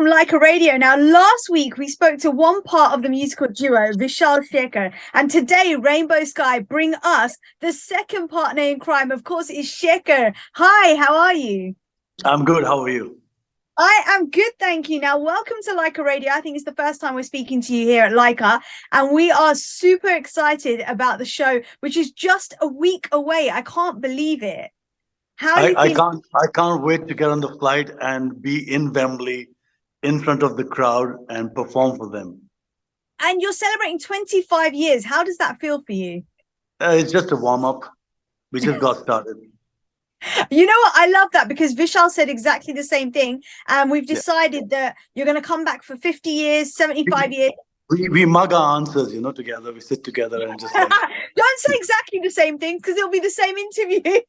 from Leica Radio. Now, last week we spoke to one part of the musical duo, Vishal Sheykhar, and today Rainbow Sky bring us the second partner in crime. Of course, is Sheykhar. Hi, how are you? I'm good. How are you? I am good, thank you. Now, welcome to Leica Radio. I think it's the first time we're speaking to you here at Leica, and we are super excited about the show, which is just a week away. I can't believe it. How are you feeling? I can't wait to get on the flight and be in Wembley in front of the crowd and perform for them. And you're celebrating 25 years. How does that feel for you? It's just a warm-up. We just got started. You know what? I love that because Vishal said exactly the same thing. And we've decided that you're going to come back for 50 years, 75 years. We mug our answers, together. We sit together and just like... Don't say exactly the same thing because it'll be the same interview.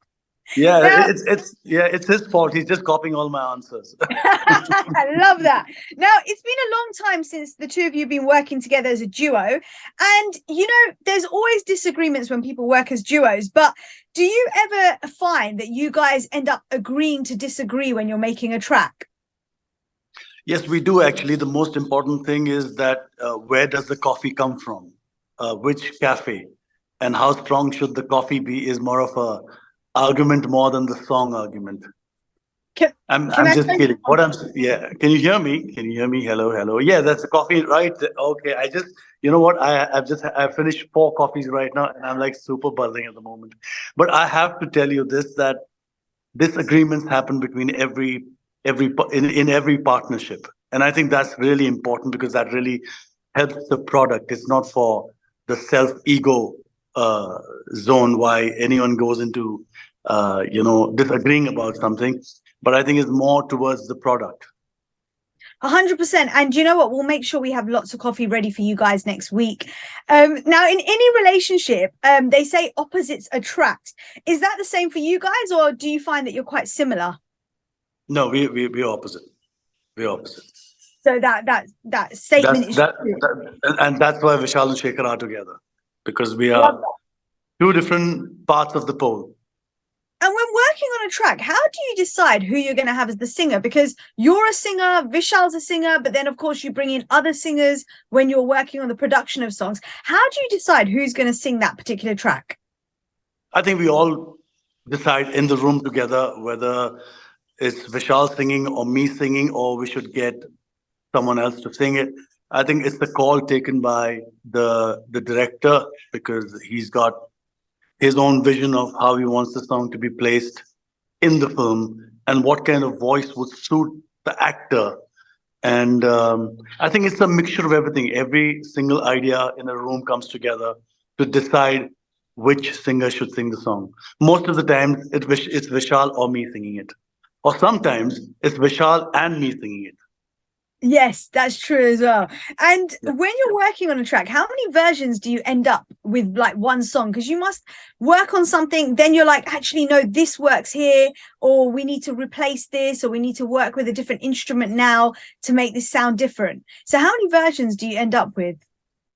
Yeah, now, it's his fault. He's just copying all my answers. I love that. Now, it's been a long time since the two of you have been working together as a duo. And, there's always disagreements when people work as duos. But do you ever find that you guys end up agreeing to disagree when you're making a track? Yes, we do, actually. The most important thing is that where does the coffee come from? Which cafe? And how strong should the coffee be is more of a argument more than the song argument. I'm just kidding. Can you hear me? Can you hear me? Hello. Yeah, that's the coffee, right? Okay. You know what? I finished 4 coffees right now and I'm like super buzzing at the moment. But I have to tell you this, that disagreements happen between in every partnership. And I think that's really important because that really helps the product. It's not for the self-ego zone why anyone goes into disagreeing about something, but I think it's more towards the product. 100%. And you know what? We'll make sure we have lots of coffee ready for you guys next week. Now, in any relationship, they say opposites attract. Is that the same for you guys, or do you find that you're quite similar? No, we're opposite. We're opposite. So that statement is true. And that's why Vishal and Sheykhar are together, because we are two different parts of the pole. And when working on a track, how do you decide who you're going to have as the singer? Because you're a singer, Vishal's a singer, but then, of course, you bring in other singers when you're working on the production of songs. How do you decide who's going to sing that particular track? I think we all decide in the room together whether it's Vishal singing or me singing, or we should get someone else to sing it. I think it's the call taken by the director, because he's got his own vision of how he wants the song to be placed in the film and what kind of voice would suit the actor. And I think it's a mixture of everything. Every single idea in a room comes together to decide which singer should sing the song. Most of the time, it's Vishal or me singing it. Or sometimes it's Vishal and me singing it. Yes, that's true as well. And when you're working on a track, how many versions do you end up with, like one song? Because you must work on something, then you're like, actually, no, this works here, or we need to replace this, or we need to work with a different instrument now to make this sound different. So how many versions do you end up with?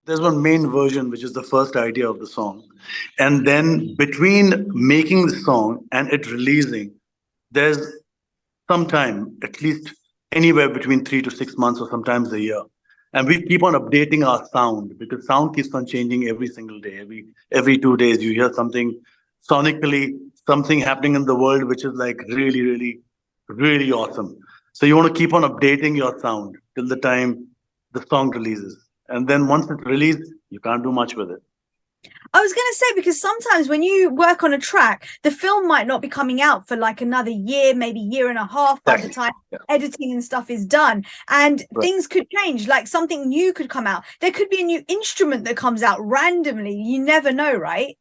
There's one main version, which is the first idea of the song. And then between making the song and it releasing, there's some time, at least anywhere between 3 to 6 months or sometimes a year. And we keep on updating our sound, because sound keeps on changing every single day. Every 2 days, you hear something sonically, something happening in the world, which is like really, really, really awesome. So you want to keep on updating your sound till the time the song releases. And then once it's released, you can't do much with it. I was going to say, because sometimes when you work on a track, the film might not be coming out for like another year, maybe year and a half by the time editing and stuff is done. And things could change, like something new could come out. There could be a new instrument that comes out randomly. You never know, right?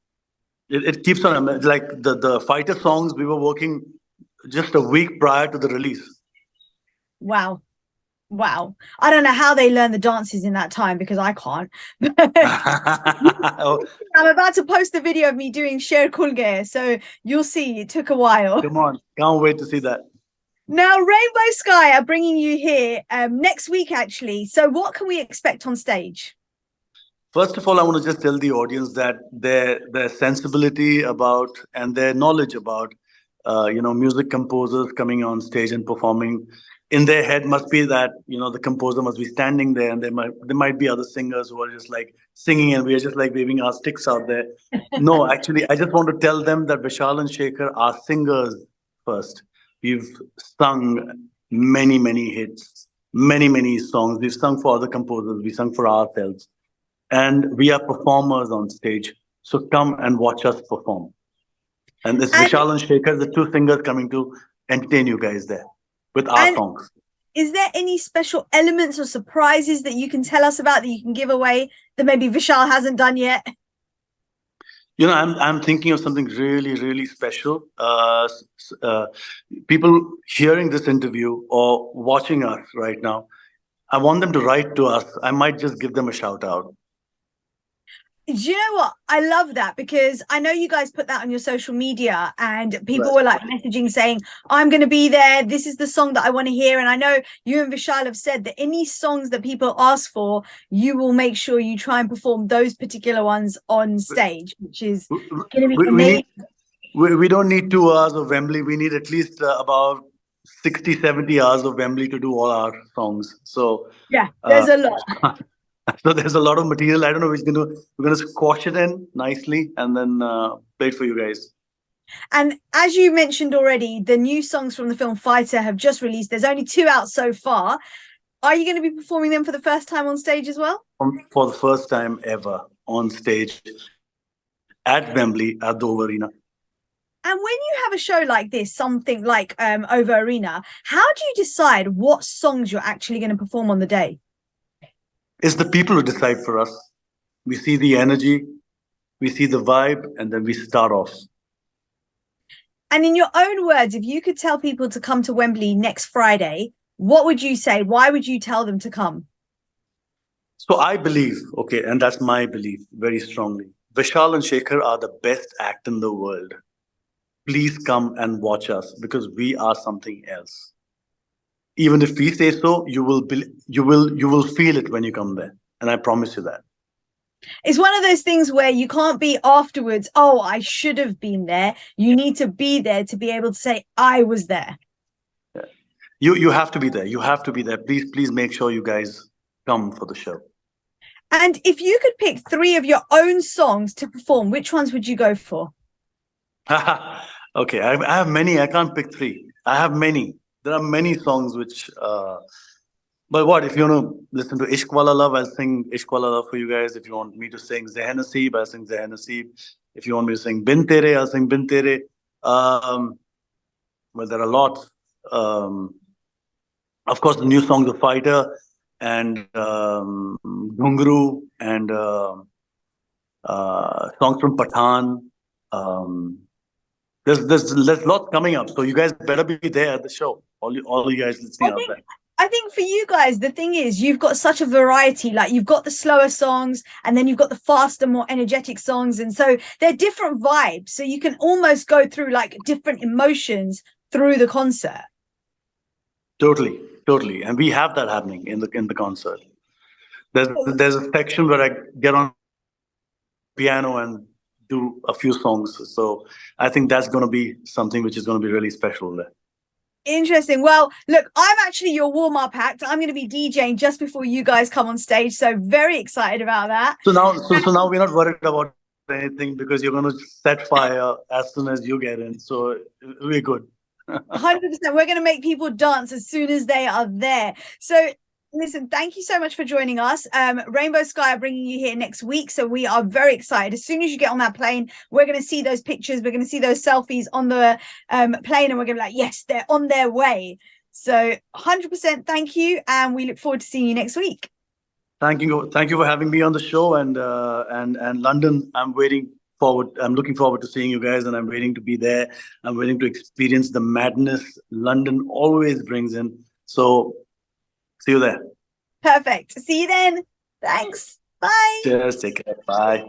It keeps on, like the fighter songs, we were working just a week prior to the release. Wow. I don't know how they learn the dances in that time, because I can't. I'm about to post the video of me doing Sher Kulge, so you'll see it took a while. Come on, can't wait to see that. Now, Rainbow Sky are bringing you here next week, actually. So what can we expect on stage? First of all, I want to just tell the audience that their sensibility about and their knowledge about music composers coming on stage and performing in their head must be that, you know, the composer must be standing there, and there might be other singers who are just like singing, and we are just like waving our sticks out there. No, actually, I just want to tell them that Vishal and Sheykhar are singers first. We've sung many hits, many songs. We've sung for other composers. We sung for ourselves, and we are performers on stage. So come and watch us perform. And it's And Vishal and Sheykhar, the two singers, coming to entertain you guys there with our and songs. is there any special elements or surprises that you can tell us about that you can give away that maybe Vishal hasn't done yet? You know, I'm thinking of something really special. People hearing this interview or watching us right now, I want them to write to us. I might just give them a shout out. Do you know what? I love that, because I know you guys put that on your social media and people Right. were like messaging saying, I'm going to be there. This is the song that I want to hear. And I know you and Vishal have said that any songs that people ask for, you will make sure you try and perform those particular ones on stage, which is going to be We amazing. we don't need 2 hours of Wembley. We need at least about 60, 70 hours of Wembley to do all our songs. So Yeah, there's a lot. so there's a lot of material. I don't know. We're gonna squash it in nicely and then play it for you guys. And as you mentioned already, the new songs from the film Fighter have just released. There's only 2 out so far. Are you going to be performing them for the first time on stage as well? For the first time ever on stage at Wembley at the OVO Arena. And when you have a show like this, something like OVO Arena, how do you decide what songs you're actually going to perform on the day? It's the people who decide for us. We see the energy, we see the vibe, and then we start off. And in your own words, if you could tell people to come to Wembley next Friday, what would you say? Why would you tell them to come? So I believe, okay, and that's my belief very strongly. Vishal and Sheykhar are the best act in the world. Please come and watch us because we are something else. Even if we say so, you will feel it when you come there, and I promise you that. It's one of those things where you can't be afterwards, oh, I should have been there. You need to be there to be able to say, I was there. Yeah. You have to be there. You have to be there. Please make sure you guys come for the show. And if you could pick 3 of your own songs to perform, which ones would you go for? Okay, I have many. I can't pick 3. I have many. There are many songs which. But what if you want to listen to Ishq Wala Love? I'll sing Ishq Wala Love for you guys. If you want me to sing Zeh Naseeb, I'll sing Zeh Naseeb. If you want me to sing Bin Tere, I'll sing Bin Tere. Well, there are lots. Of course, the new songs of Fighter and Ghungru and songs from Pathaan. There's lots coming up, so you guys better be there at the show. All you guys listening out there. I think for you guys, the thing is, you've got such a variety. Like you've got the slower songs, and then you've got the faster, more energetic songs, and so they're different vibes. So you can almost go through like different emotions through the concert. Totally, and we have that happening in the concert. There's a section where I get on piano and do a few songs. So I think that's going to be something which is going to be really special there. Interesting. Well, look, I'm actually your warm-up act. I'm going to be DJing just before you guys come on stage. So very excited about that. So now we're not worried about anything because you're going to set fire as soon as you get in. So we're good. 100%. We're going to make people dance as soon as they are there. So listen, thank you so much for joining us. Rainbow Sky are bringing you here next week, so we are very excited. As soon as you get on that plane, we're going to see those pictures, we're going to see those selfies on the plane, and we're going to be like, yes, they're on their way. So 100% thank you, and we look forward to seeing you next week. Thank you for having me on the show, and London. I'm looking forward to seeing you guys, and I'm waiting to be there. I'm waiting to experience the madness London always brings in. So see you there. Perfect. See you then. Thanks. Bye. Cheers. Take care. Bye.